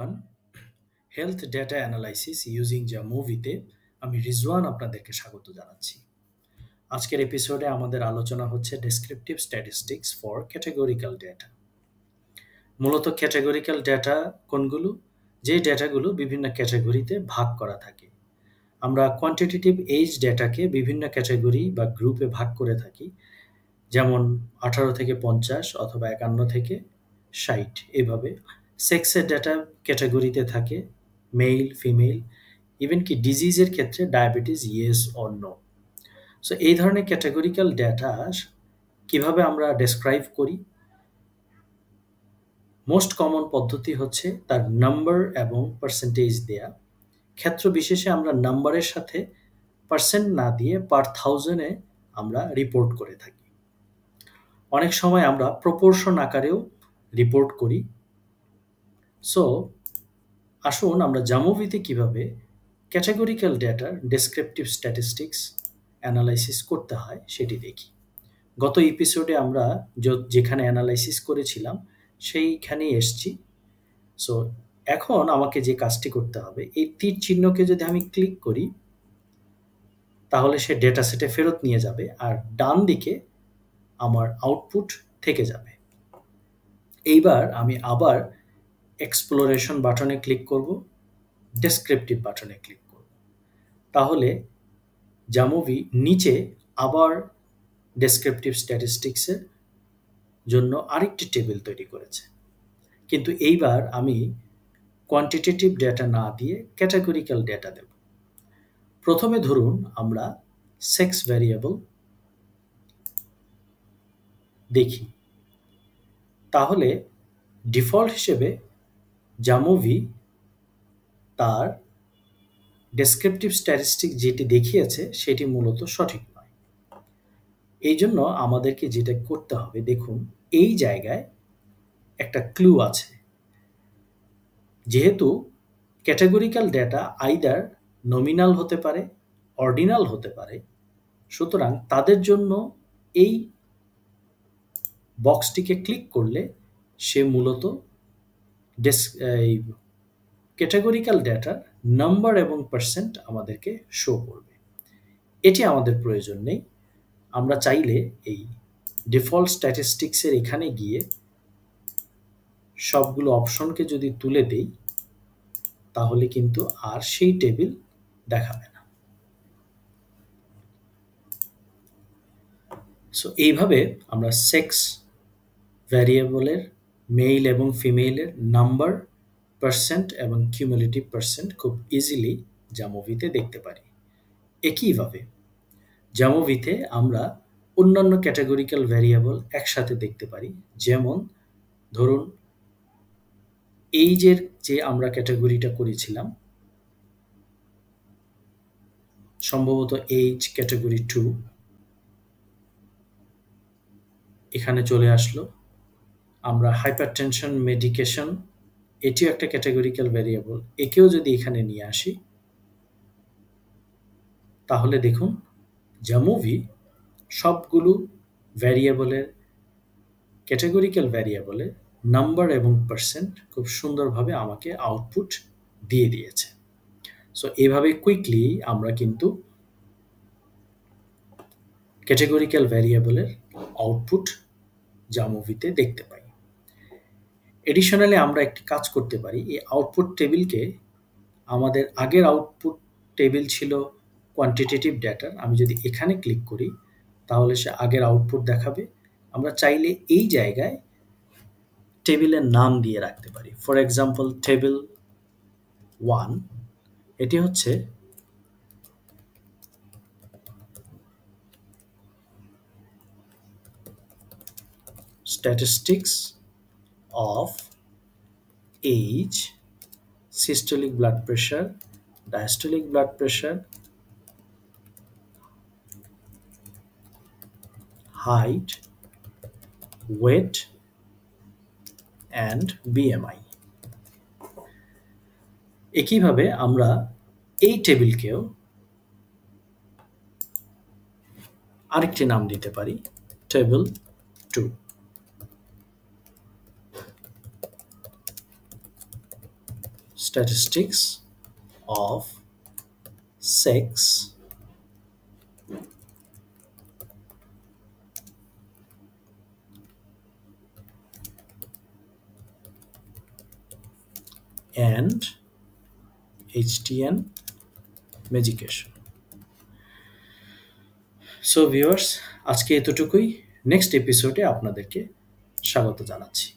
Everyone, health data analysis using জামুভিতে আমি রিজওয়ান আপনাদেরকে স্বাগত জানাচ্ছি। আজকের এপিসোডে আমাদের আলোচনা হচ্ছে descriptive statistics for categorical data. মূলত ক্যাটেগরিক্যাল ডেটা কোনগুলো? যে ডেটাগুলো বিভিন্ন ক্যাটাগরিতে ভাগ করা থাকে। আমরা কোয়ান্টিটেটিভ এজ ডেটাকে বিভিন্ন ক্যাটাগরি বা গ্রুপে ভাগ করে থাকি, যেমন 18 থেকে 50 অথবা 51 থেকে 60 এভাবে। সেক্সের ডেটা ক্যাটাগরিতে থাকে মেল, ফিমেল, ইভেন কি ডিজিজের ক্ষেত্রে diabetes yes or no. So এই ধরনের ক্যাটাগরিক্যাল ডেটা কিভাবে আমরা ডেসক্রাইব করি? মোস্ট কমন পদ্ধতি হচ্ছে তার নাম্বার এবং পার্সেন্টেজ দেয়া। ক্ষেত্র বিশেষে আমরা নাম্বারের সাথে পার্সেন্ট না দিয়ে পার থাউজেন্ডে আমরা রিপোর্ট করে থাকি। অনেক সময় আমরা প্রপোর্শন আকারেও রিপোর্ট করি। সো আসুন আমরা জামুভিতে কিভাবে ক্যাটেগরিক্যাল ডেটার ডেসক্রিপটিভ স্ট্যাটিস্টিক্স অ্যানালাইসিস করতে হয় সেটি দেখি। গত এপিসোডে আমরা যেখানে অ্যানালাইসিস করেছিলাম সেইখানেই এসছি। সো এখন আমাকে যে কাজটি করতে হবে, এই তীর চিহ্নকে যদি আমি ক্লিক করি তাহলে সে ডেটা সেটে ফেরত নিয়ে যাবে আর ডান দিকে আমার আউটপুট থেকে যাবে। এইবার আমি আবার এক্সপ্লোরেশন বাটনে ক্লিক করব, ডেসক্রিপটিভ বাটনে ক্লিক করব। তাহলে জামুভি নিচে আবার ডেসক্রিপটিভ স্ট্যাটিস্টিক্সের জন্য আরেকটি টেবিল তৈরি করেছে, কিন্তু এইবার আমি কোয়ান্টিটেটিভ ডেটা না দিয়ে ক্যাটাগরিক্যাল ডেটা দেব। প্রথমে ধরুন আমরা সেক্স ভ্যারিয়েবল দেখি, তাহলে ডিফল্ট হিসেবে জামুভি তার ডেসক্রিপটিভ স্ট্যাটিস্টিক যেটি দেখিয়েছে সেটি মূলত সঠিক নয়। এই জন্য আমাদেরকে যেটা করতে হবে, দেখুন এই জায়গায় একটা ক্লু আছে। যেহেতু ক্যাটাগরিক্যাল ডেটা আইদার নমিনাল হতে পারে, অর্ডিনাল হতে পারে, সুতরাং তাদের জন্য এই বক্সটিকে ক্লিক করলে সে মূলত ক্যাটাগরিক্যাল ডেটার নাম্বার এবং পার্সেন্ট আমাদেরকে শো করবে। এটি আমাদের প্রয়োজন নেই। আমরা চাইলে এই ডিফল্ট স্ট্যাটিস্টিক্সের এখানে গিয়ে সবগুলো অপশনকে যদি তুলে দেই তাহলে কিন্তু আর সেই টেবিল দেখাবে না। সো এইভাবে আমরা সেক্স ভ্যারিয়েবলের মেল এবং ফিমেলের নাম্বার, পার্সেন্ট এবং কিউমুলেটিভ পার্সেন্ট খুব ইজিলি জামুভিতে দেখতে পারি। একইভাবে জামুভিতে আমরা অন্যান্য ক্যাটাগরিক্যাল ভ্যারিয়েবল একসাথে দেখতে পারি। যেমন ধরুন এইজের যে আমরা ক্যাটাগরিটা করেছিলাম, সম্ভবত এইজ ক্যাটাগরি 2 এখানে চলে আসলো। আমরা হাইপারটেনশন মেডিকেশন, এটিও একটা ক্যাটাগরিক্যাল ভ্যারিয়েবল, একেও যদি এখানে নিয়ে আসি তাহলে দেখুন জামুভি সবগুলো ভ্যারিয়েবলের ক্যাটাগরিক্যাল ভ্যারিয়েবলের নাম্বার এবং পার্সেন্ট খুব সুন্দরভাবে আমাকে আউটপুট দিয়ে দিয়েছে। সো এভাবে কুইকলি আমরা কিন্তু ক্যাটাগরিক্যাল ভ্যারিয়েবলের আউটপুট জামুভিতে দেখতে পাই। এডিশনালি আমরা একটি কাজ করতে পারি, এই আউটপুট টেবিলকে, আমাদের আগের আউটপুট টেবিল ছিল কোয়ান্টিটেটিভ ডেটার, আমি যদি এখানে ক্লিক করি তাহলে সে আগের আউটপুট দেখাবে। আমরা চাইলে এই জায়গায় টেবিলের নাম দিয়ে রাখতে পারি। ফর এক্সাম্পল টেবিল 1, এটি হচ্ছে statistics of age, systolic blood pressure, diastolic blood pressure, height, weight and BMI। একইভাবে আমরা এই টেবিলকেও আরেকটি নাম দিতে পারি, table 2। statistics of sex and HTN Education. So viewers, আজকে এতটুকুই। নেক্সট এপিসোডে আপনাদেরকে স্বাগত জানাচ্ছি।